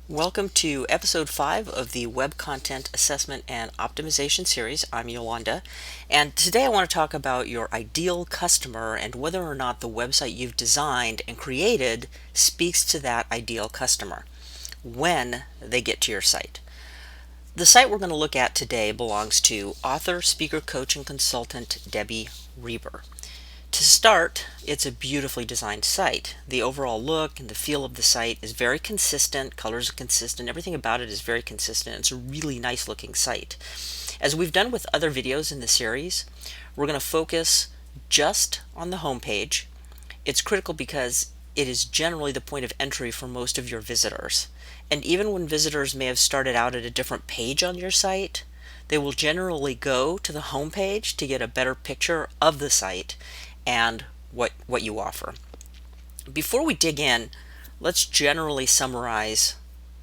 Welcome to episode 5 of the Web Content Assessment and Optimization series. I'm Yolanda, and today I want to talk about your ideal customer and whether or not the website you've designed and created speaks to that ideal customer when they get to your site. The site we're going to look at today belongs to author, speaker, coach, and consultant Debbie Reber. To start, it's a beautifully designed site. The overall look and the feel of the site is very consistent, colors are consistent, everything about it is very consistent. It's a really nice looking site. As we've done with other videos in the series, we're going to focus just on the home page. It's critical because it is generally the point of entry for most of your visitors. And even when visitors may have started out at a different page on your site, they will generally go to the home page to get a better picture of the site and what you offer. Before we dig in, let's generally summarize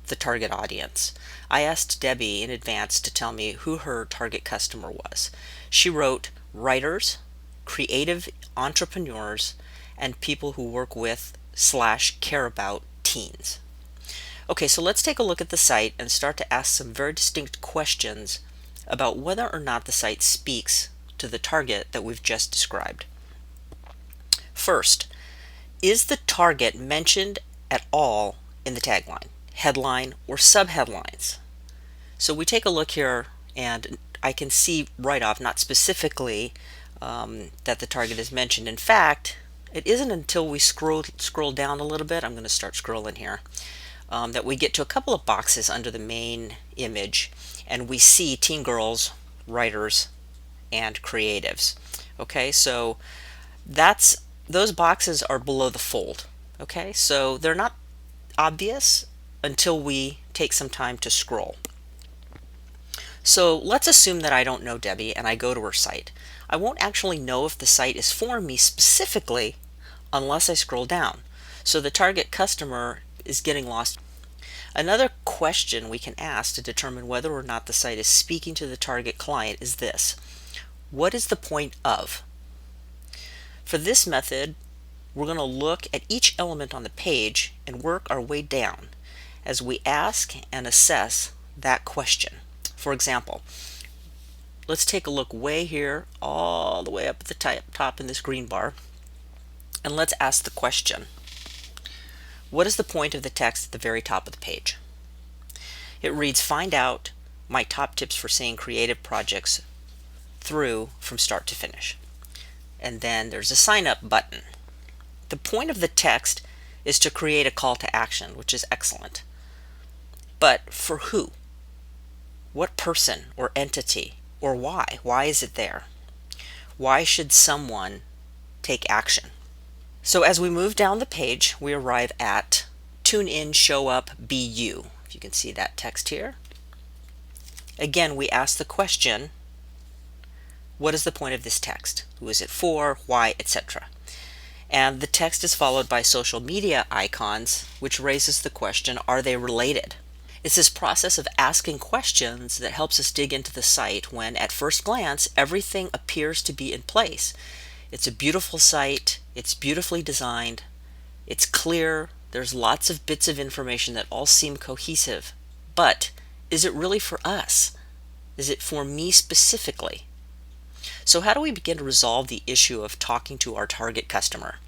the target audience. I asked Debbie in advance to tell me who her target customer was. She wrote writers, creative entrepreneurs, and people who work with/care about teens. Okay, so let's take a look at the site and start to ask some very distinct questions about whether or not the site speaks to the target that we've just described. First, is the target mentioned at all in the tagline, headline, or subheadlines? So we take a look here and I can see right off, not specifically that the target is mentioned. In fact, it isn't until we scroll down a little bit, I'm going to start scrolling here, that we get to a couple of boxes under the main image and we see teen girls, writers, and creatives. Okay, so those boxes are below the fold. Okay, so they're not obvious until we take some time to scroll. So let's assume that I don't know Debbie and I go to her site. I won't actually know if the site is for me specifically unless I scroll down. So the target customer is getting lost. Another question we can ask to determine whether or not the site is speaking to the target client is this: what is the point of? For this method, we're going to look at each element on the page and work our way down as we ask and assess that question. For example, let's take a look way here, all the way up at the top in this green bar, and let's ask the question: what is the point of the text at the very top of the page? It reads, "Find out my top tips for seeing creative projects through from start to finish." And then there's a sign up button. The point of the text is to create a call to action, which is excellent. But for who? What person or entity? Or why? Why is it there? Why should someone take action? So as we move down the page, we arrive at tune in, show up, be you. If you can see that text here. Again, we ask the question, what is the point of this text? Who is it for? Why? Etc. And the text is followed by social media icons, which raises the question, are they related? It's this process of asking questions that helps us dig into the site when, at first glance, everything appears to be in place. It's a beautiful site, it's beautifully designed, it's clear, there's lots of bits of information that all seem cohesive. But is it really for us? Is it for me specifically? So how do we begin to resolve the issue of talking to our target customer?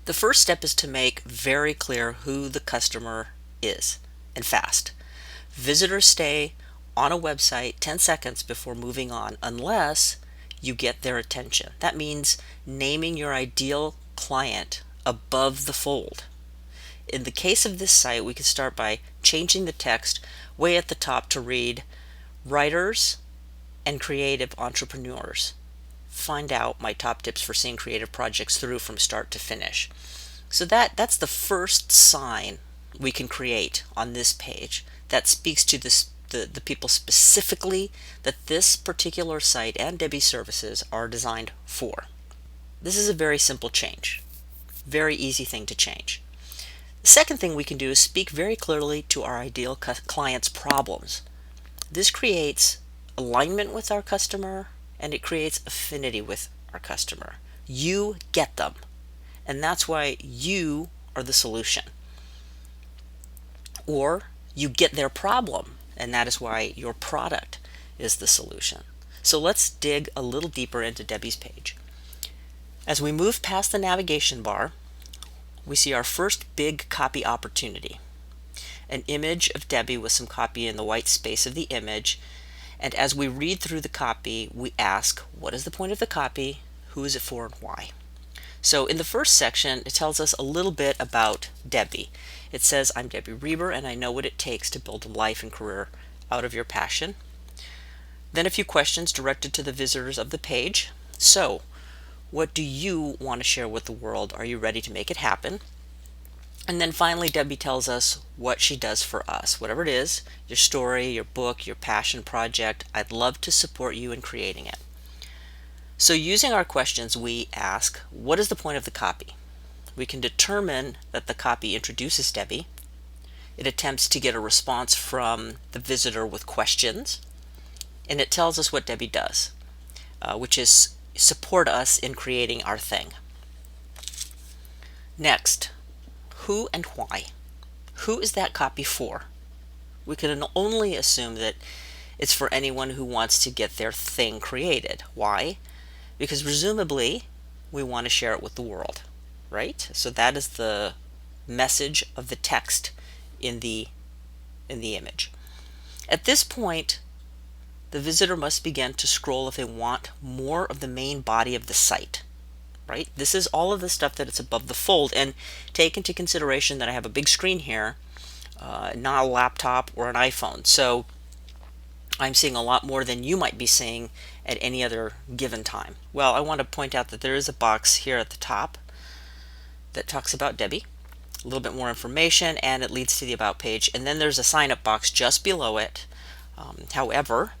The first step is to make very clear who the customer is, and fast. Visitors stay on a website 10 seconds before moving on unless you get their attention. That means naming your ideal client above the fold. In the case of this site, we can start by changing the text way at the top to read writers and creative entrepreneurs. Find out my top tips for seeing creative projects through from start to finish. So that's the first sign we can create on this page that speaks to the people specifically that this particular site and Debbie's services are designed for. This is a very simple change. Very easy thing to change. The second thing we can do is speak very clearly to our ideal client's problems. This creates alignment with our customer and it creates affinity with our customer. You get them, and that's why you are the solution. or you get their problem, and that is why your product is the solution. So let's dig a little deeper into Debbie's page. As we move past the navigation bar, we see our first big copy opportunity. An image of Debbie with some copy in the white space of the image. And as we read through the copy, we ask, what is the point of the copy? Who is it for and why? So in the first section, it tells us a little bit about Debbie. It says, I'm Debbie Reber, and I know what it takes to build a life and career out of your passion. Then a few questions directed to the visitors of the page. So, what do you want to share with the world? Are you ready to make it happen? And then finally, Debbie tells us what she does for us. Whatever it is, your story, your book, your passion project, I'd love to support you in creating it. So using our questions, we ask, what is the point of the copy? We can determine that the copy introduces Debbie. It attempts to get a response from the visitor with questions. And it tells us what Debbie does, which is support us in creating our thing. Next, who and why? Who is that copy for? We can only assume that it's for anyone who wants to get their thing created. Why? Because presumably we want to share it with the world, right? So that is the message of the text in the image. At this point, the visitor must begin to scroll if they want more of the main body of the site. Right? This is all of the stuff that it's above the fold, and take into consideration that I have a big screen here, not a laptop or an iPhone. So I'm seeing a lot more than you might be seeing at any other given time. Well, I want to point out that there is a box here at the top that talks about Debbie, a little bit more information, and it leads to the About page. And then there's a sign-up box just below it. However,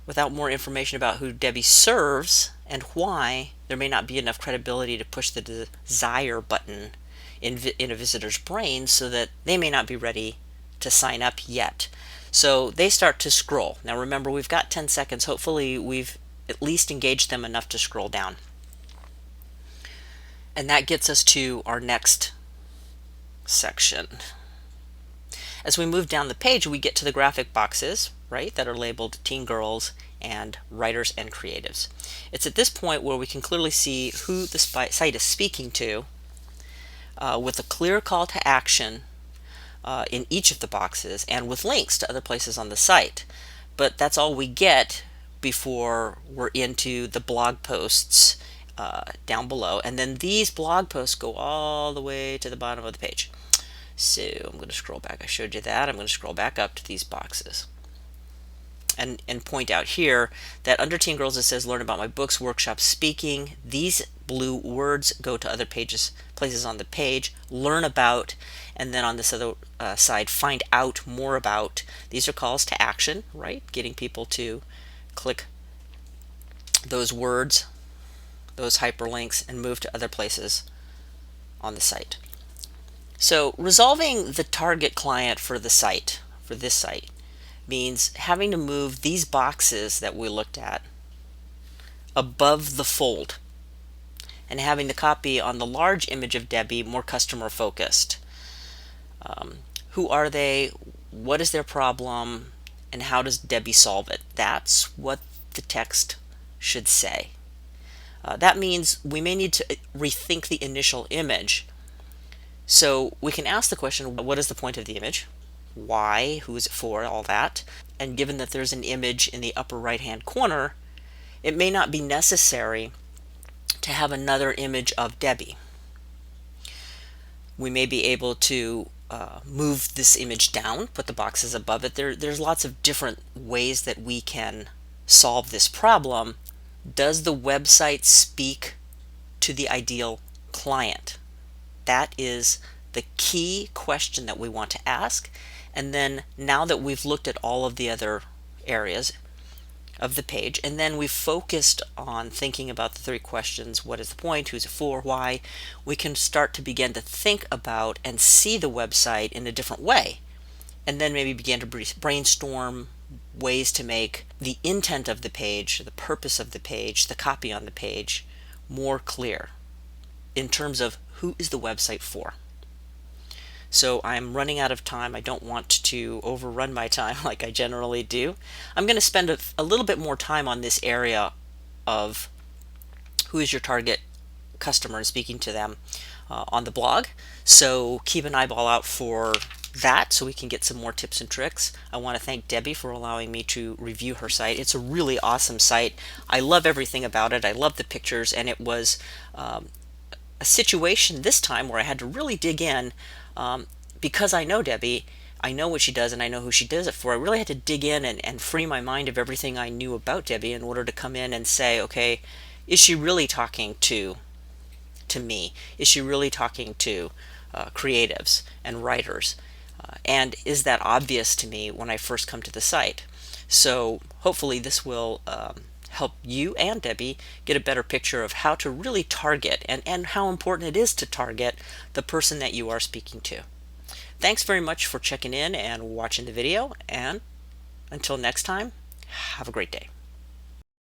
without more information about who Debbie serves and why, there may not be enough credibility to push the desire button in a visitor's brain, so that they may not be ready to sign up yet. So they start to scroll. Now remember, we've got 10 seconds. Hopefully we've at least engaged them enough to scroll down. And that gets us to our next section. As we move down the page, we get to the graphic boxes, right, that are labeled Teen Girls and Writers and Creatives. It's at this point where we can clearly see who the site is speaking to, with a clear call to action in each of the boxes, and with links to other places on the site. But that's all we get before we're into the blog posts down below, and then these blog posts go all the way to the bottom of the page. So I'm going to scroll back. I showed you that. I'm going to scroll back up to these boxes and point out here that under Teen Girls it says learn about my books, workshops, speaking. These blue words go to other places on the page. Learn about, and then on this other side, find out more about. These are calls to action, right? Getting people to click those words, those hyperlinks, and move to other places on the site. So resolving the target client for the site, for this site, means having to move these boxes that we looked at above the fold and having the copy on the large image of Debbie more customer focused. Who are they? What is their problem? And how does Debbie solve it? That's what the text should say. That means we may need to rethink the initial image. So we can ask the question, what is the point of the image? Why? Who is it for? All that. And given that there's an image in the upper right hand corner, it may not be necessary to have another image of Debbie. We may be able to move this image down, put the boxes above it. There's lots of different ways that we can solve this problem. Does the website speak to the ideal client? That is the key question that we want to ask. And then now that we've looked at all of the other areas of the page, and then we've focused on thinking about the three questions, what is the point, who's it for, why, we can start to begin to think about and see the website in a different way. And then maybe begin to brainstorm ways to make the intent of the page, the purpose of the page, the copy on the page more clear in terms of who is the website for. So I'm running out of time. I don't want to overrun my time like I generally do. I'm going to spend a little bit more time on this area of who is your target customer and speaking to them on the blog. So keep an eyeball out for that so we can get some more tips and tricks. I want to thank Debbie for allowing me to review her site. It's a really awesome site. I love everything about it. I love the pictures, and it was a situation this time where I had to really dig in because I know Debbie. I know what she does and I know who she does it for. I really had to dig in and free my mind of everything I knew about Debbie in order to come in and say, okay, is she really talking to me? Is she really talking to creatives and writers? And is that obvious to me when I first come to the site? So hopefully this will help you and Debbie get a better picture of how to really target and how important it is to target the person that you are speaking to. Thanks very much for checking in and watching the video, and until next time, have a great day.